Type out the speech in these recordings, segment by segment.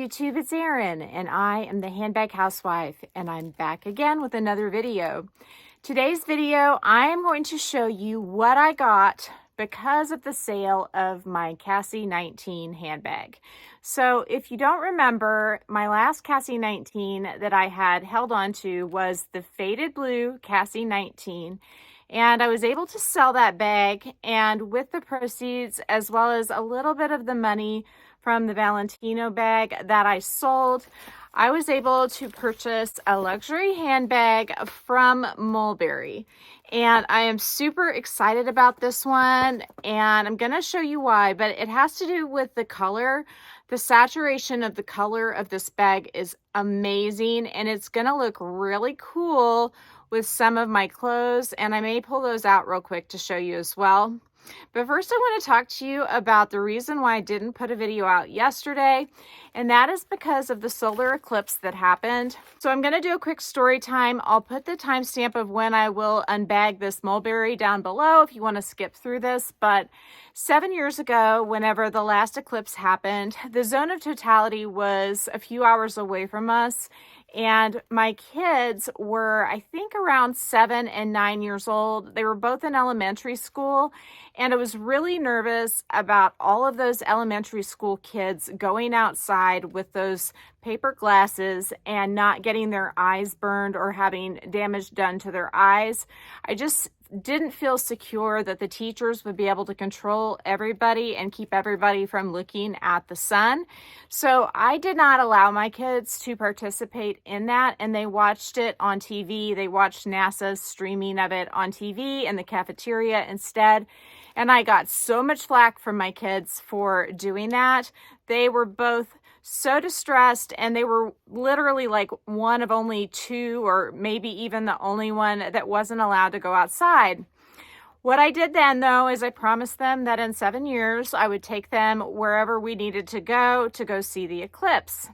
YouTube, it's Erin, and I am the Handbag Housewife, and I'm back again with another video. Today's video, I am going to show you what I got because of the sale of my Cassie 19 handbag. So if you don't remember, my last Cassie 19 that I had held on to was the faded blue Cassie 19. And I was able to sell that bag, and with the proceeds, as well as a little bit of the money from the Valentino bag that I sold, I was able to purchase a luxury handbag from Mulberry. And I am super excited about this one, and I'm going to show you why, but it has to do with the color. The saturation of the color of this bag is amazing, and it's going to look really cool with some of my clothes, and I may pull those out real quick to show you as well. But first, I want to talk to you about the reason why I didn't put a video out yesterday, and that is because of the solar eclipse that happened. So I'm going to do a quick story time. I'll put the timestamp of when I will unbag this Mulberry down below if you want to skip through this. But 7 years ago, whenever the last eclipse happened, the zone of totality was a few hours away from us. And my kids were, I think, around 7 and 9 years old. They were both in elementary school, and I was really nervous about all of those elementary school kids going outside with those paper glasses and not getting their eyes burned or having damage done to their eyes. I just didn't feel secure that the teachers would be able to control everybody and keep everybody from looking at the sun. So I did not allow my kids to participate in that, and they watched it on TV. They watched NASA's streaming of it on TV in the cafeteria instead. And I got so much flack from my kids for doing that. They were both so distressed, and they were literally like one of only two, or maybe even the only one that wasn't allowed to go outside. What I did then, though, is I promised them that in 7 years I would take them wherever we needed to go see the eclipse.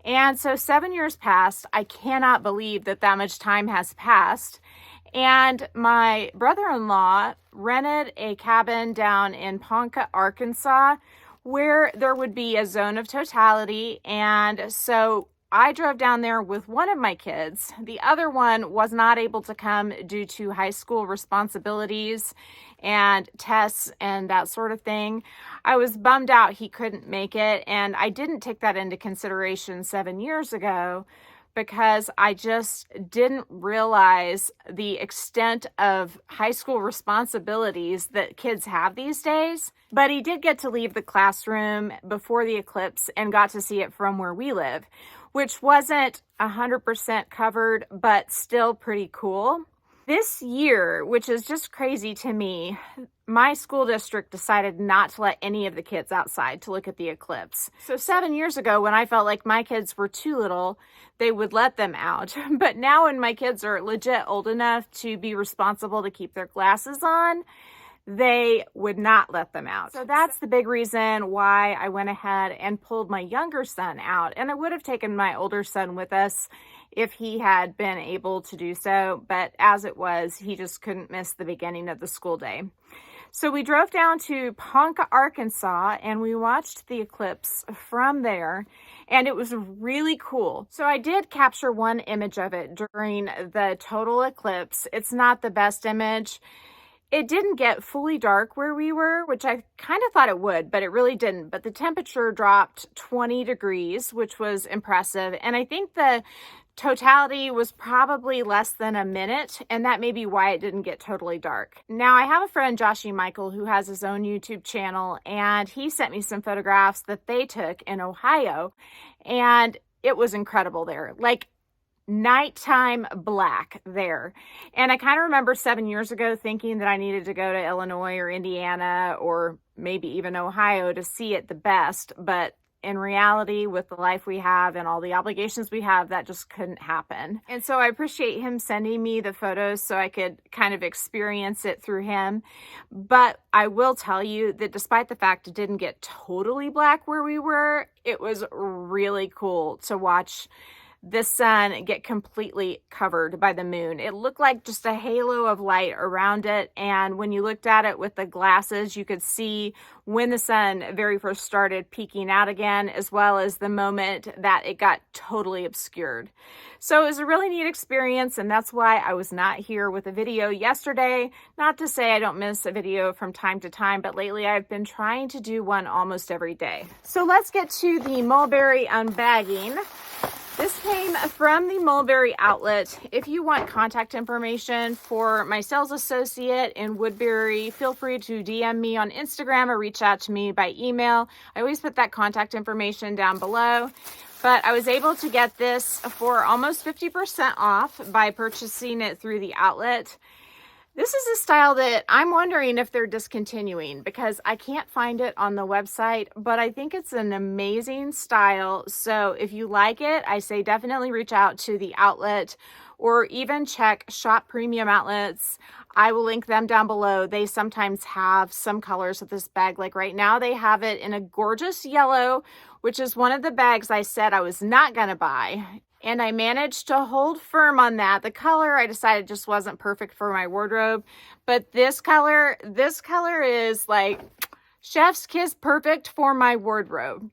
And so 7 years passed. I cannot believe that much time has passed. And my brother-in-law rented a cabin down in Ponca, Arkansas, where there would be a zone of totality. And so I drove down there with one of my kids. The other one was not able to come due to high school responsibilities and tests and that sort of thing. I was bummed out he couldn't make it, and I didn't take that into consideration 7 years ago because I just didn't realize the extent of high school responsibilities that kids have these days. But he did get to leave the classroom before the eclipse and got to see it from where we live, which wasn't 100% covered, but still pretty cool. This year, which is just crazy to me, my school district decided not to let any of the kids outside to look at the eclipse. So 7 years ago, when I felt like my kids were too little, they would let them out. But now when my kids are legit old enough to be responsible to keep their glasses on, they would not let them out. So that's the big reason why I went ahead and pulled my younger son out. And I would have taken my older son with us if he had been able to do so. But as it was, he just couldn't miss the beginning of the school day. So we drove down to Ponca, Arkansas, and we watched the eclipse from there, and it was really cool. So I did capture one image of it during the total eclipse. It's not the best image. It didn't get fully dark where we were, which I kind of thought it would, but it really didn't. But the temperature dropped 20 degrees, which was impressive. And I think the totality was probably less than a minute, and that may be why it didn't get totally dark. Now, I have a friend, Joshy Michael, who has his own YouTube channel, and he sent me some photographs that they took in Ohio, and it was incredible there. Like, nighttime black there. And I kind of remember 7 years ago thinking that I needed to go to Illinois or Indiana or maybe even Ohio to see it the best, but in reality, with the life we have and all the obligations we have, that just couldn't happen. And so I appreciate him sending me the photos so I could kind of experience it through him. But I will tell you that despite the fact it didn't get totally black where we were, it was really cool to watch the sun get completely covered by the moon. It looked like just a halo of light around it, and when you looked at it with the glasses, you could see when the sun very first started peeking out again, as well as the moment that it got totally obscured. So it was a really neat experience, and that's why I was not here with a video yesterday. Not to say I don't miss a video from time to time, but lately I've been trying to do one almost every day. So let's get to the Mulberry unbagging. This came from the Mulberry outlet. If you want contact information for my sales associate in Woodbury, feel free to DM me on Instagram or reach out to me by email. I always put that contact information down below. But I was able to get this for almost 50% off by purchasing it through the outlet. This is a style that I'm wondering if they're discontinuing because I can't find it on the website, but I think it's an amazing style. So if you like it, I say definitely reach out to the outlet or even check Shop Premium Outlets. I will link them down below. They sometimes have some colors of this bag. Like right now, they have it in a gorgeous yellow, which is one of the bags I said I was not going to buy. And I managed to hold firm on that. The color I decided just wasn't perfect for my wardrobe. But this color is like chef's kiss perfect for my wardrobe.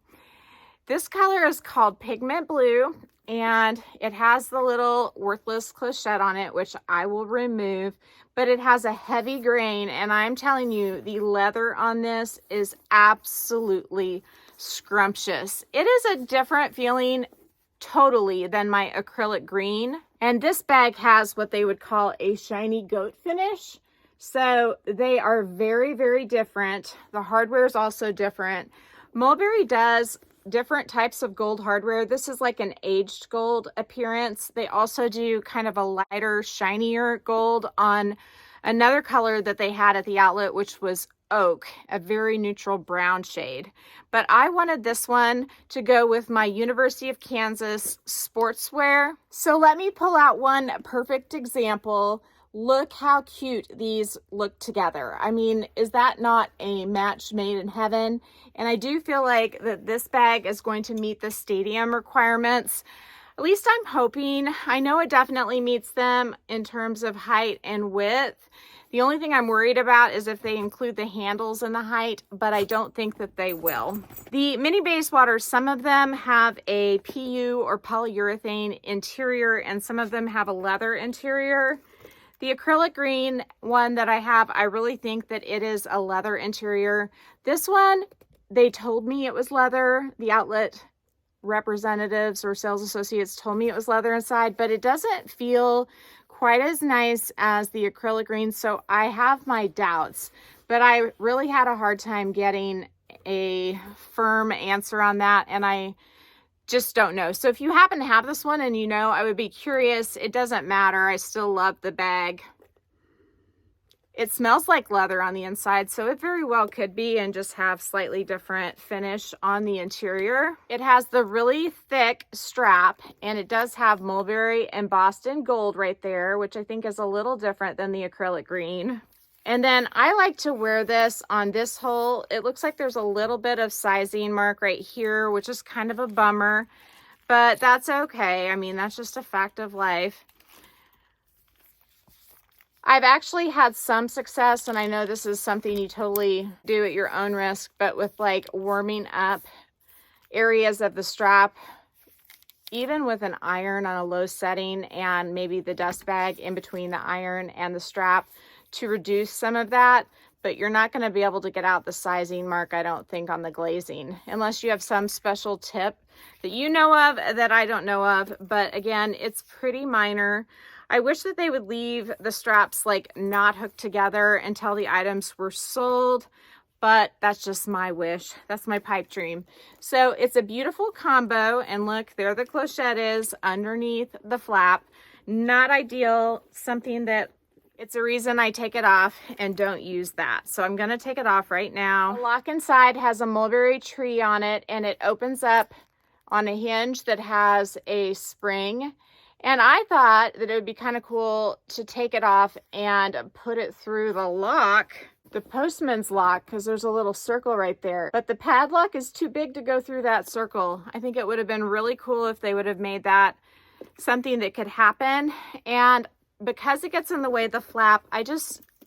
This color is called Pigment Blue, and it has the little worthless clochette on it, which I will remove. But it has a heavy grain, and I'm telling you, the leather on this is absolutely scrumptious. It is a different feeling totally than my acrylic green, and this bag has what they would call a shiny goat finish. So they are very, very different. The hardware is also different. Mulberry does different types of gold hardware. This is like an aged gold appearance. They also do kind of a lighter, shinier gold on another color that they had at the outlet, which was oak, a very neutral brown shade. But I wanted this one to go with my University of Kansas sportswear. So let me pull out one perfect example. Look how cute these look together. I mean, is that not a match made in heaven? And I do feel like that this bag is going to meet the stadium requirements. At least I'm hoping. I know it definitely meets them in terms of height and width. The only thing I'm worried about is if they include the handles in the height, but I don't think that they will. The mini Bayswater, some of them have a PU or polyurethane interior, and some of them have a leather interior. The acrylic green one that I have, I really think that it is a leather interior. This one, they told me it was leather. The outlet representatives or sales associates told me it was leather inside, but it doesn't feel quite as nice as the acrylic green, so I have my doubts. But I really had a hard time getting a firm answer on that, and I just don't know. So if you happen to have this one and you know, I would be curious. It doesn't matter. I still love the bag. It smells like leather on the inside, so it very well could be and just have slightly different finish on the interior. It has the really thick strap, and it does have Mulberry embossed in gold right there, which I think is a little different than the acrylic green. And then I like to wear this on this hole. It looks like there's a little bit of sizing mark right here, which is kind of a bummer, but that's okay. I mean, that's just a fact of life. I've actually had some success, and I know this is something you totally do at your own risk, but with like warming up areas of the strap, even with an iron on a low setting and maybe the dust bag in between the iron and the strap to reduce some of that. But you're not going to be able to get out the sizing mark, I don't think, on the glazing, unless you have some special tip that you know of that I don't know of. But again, it's pretty minor. I wish that they would leave the straps like not hooked together until the items were sold, but that's just my wish. That's my pipe dream. So it's a beautiful combo, and look, there the clochette is underneath the flap. Not ideal, something that it's a reason I take it off and don't use that. So I'm going to take it off right now. The lock inside has a mulberry tree on it, and it opens up on a hinge that has a spring. And I thought that it would be kind of cool to take it off and put it through the lock, the postman's lock, because there's a little circle right there. But the padlock is too big to go through that circle. I think it would have been really cool if they would have made that something that could happen. And because it gets in the way of the flap,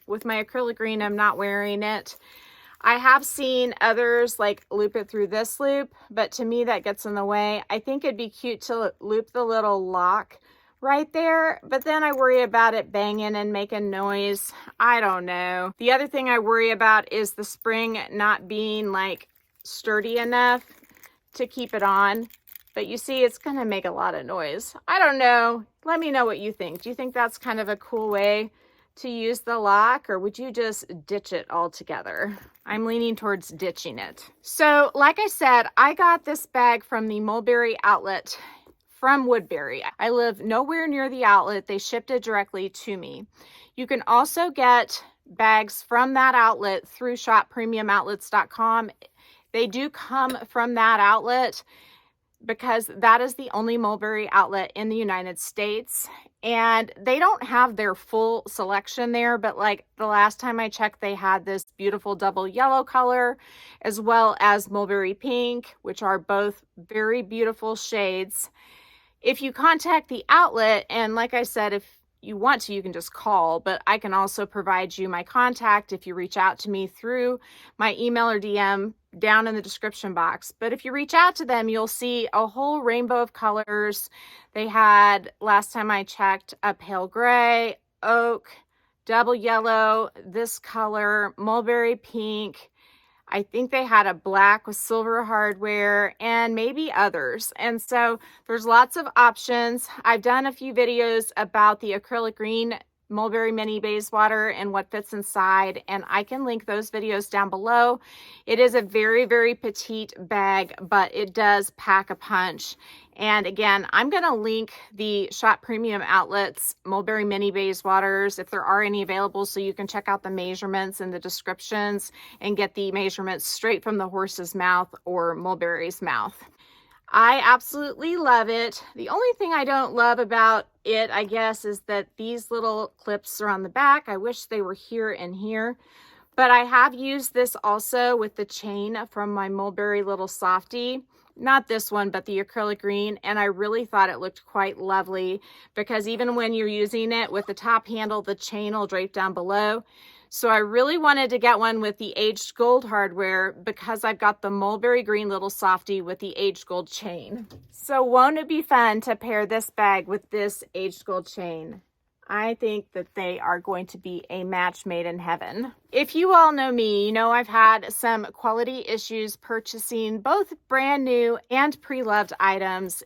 with my acrylic green, I'm not wearing it. I have seen others like loop it through this loop, but to me that gets in the way. I think it'd be cute to loop the little lock right there, but then I worry about it banging and making noise. I don't know. The other thing I worry about is the spring not being like sturdy enough to keep it on. But you see, it's gonna make a lot of noise. I don't know. Let me know what you think. Do you think that's kind of a cool way to use the lock, or would you just ditch it altogether? I'm leaning towards ditching it. So like I said, I got this bag from the Mulberry outlet from Woodbury. I live nowhere near the outlet. They shipped it directly to me. You can also get bags from that outlet through shoppremiumoutlets.com. They do come from that outlet because that is the only Mulberry outlet in the United States. And they don't have their full selection there, but like the last time I checked, they had this beautiful double yellow color, as well as Mulberry pink, which are both very beautiful shades. If you contact the outlet, and like I said, if you want to, you can just call, but I can also provide you my contact if you reach out to me through my email or DM down in the description box. But if you reach out to them, you'll see a whole rainbow of colors. They had, last time I checked, a pale gray, oak, double yellow, this color, mulberry pink. I think they had a black with silver hardware and maybe others. And so there's lots of options. I've done a few videos about the acrylic green Mulberry mini Bayswater and what fits inside, and I can link those videos down below. It is a very, very petite bag, but it does pack a punch. And again, I'm going to link the Shop Premium Outlets Mulberry mini Bayswaters if there are any available, so you can check out the measurements and the descriptions and get the measurements straight from the horse's mouth or Mulberry's mouth. I absolutely love it. The only thing I don't love about it, I guess, is that these little clips are on the back. I wish they were here and here. But I have used this also with the chain from my Mulberry little softie. Not this one, but the acrylic green. And I really thought it looked quite lovely because even when you're using it with the top handle, the chain will drape down below. So I really wanted to get one with the aged gold hardware because I've got the Mulberry green little softie with the aged gold chain. So won't it be fun to pair this bag with this aged gold chain? I think that they are going to be a match made in heaven. If you all know me, you know I've had some quality issues purchasing both brand new and pre-loved items.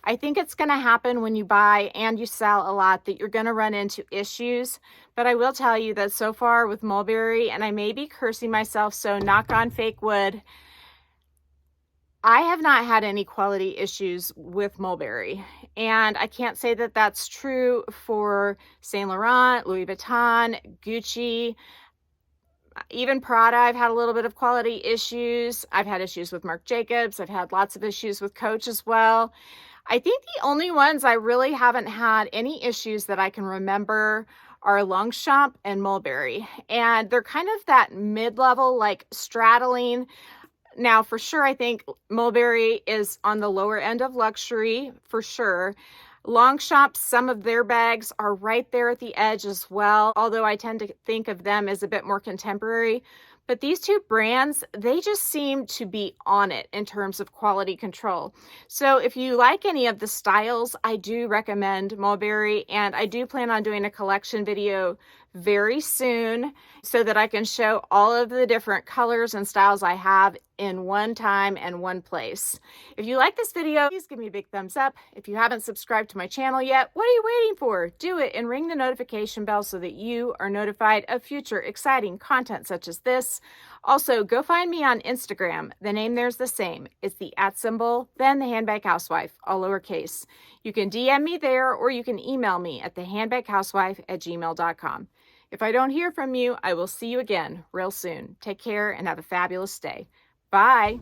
I think it's going to happen when you buy and you sell a lot that you're going to run into issues. But I will tell you that so far with Mulberry, and I may be cursing myself, so knock on fake wood, I have not had any quality issues with Mulberry. And I can't say that that's true for Saint Laurent, Louis Vuitton, Gucci, even Prada. I've had a little bit of quality issues. I've had issues with Marc Jacobs. I've had lots of issues with Coach as well. I think the only ones I really haven't had any issues that I can remember are Longchamp and Mulberry. And they're kind of that mid-level, like straddling. Now, for sure, I think Mulberry is on the lower end of luxury, for sure. Longchamp, some of their bags are right there at the edge as well, although I tend to think of them as a bit more contemporary. But these two brands, they just seem to be on it in terms of quality control. So if you like any of the styles, I do recommend Mulberry, and I do plan on doing a collection video very soon so that I can show all of the different colors and styles I have in one time and one place. If you like this video, please give me a big thumbs up. If you haven't subscribed to my channel yet, what are you waiting for? Do it and ring the notification bell so that you are notified of future exciting content such as this. Also, go find me on Instagram. The name there's the same. It's the @ then the Handbag Housewife, all lowercase. You can DM me there, or you can email me at thehandbaghousewife@gmail.com. If I don't hear from you, I will see you again real soon. Take care and have a fabulous day. Bye.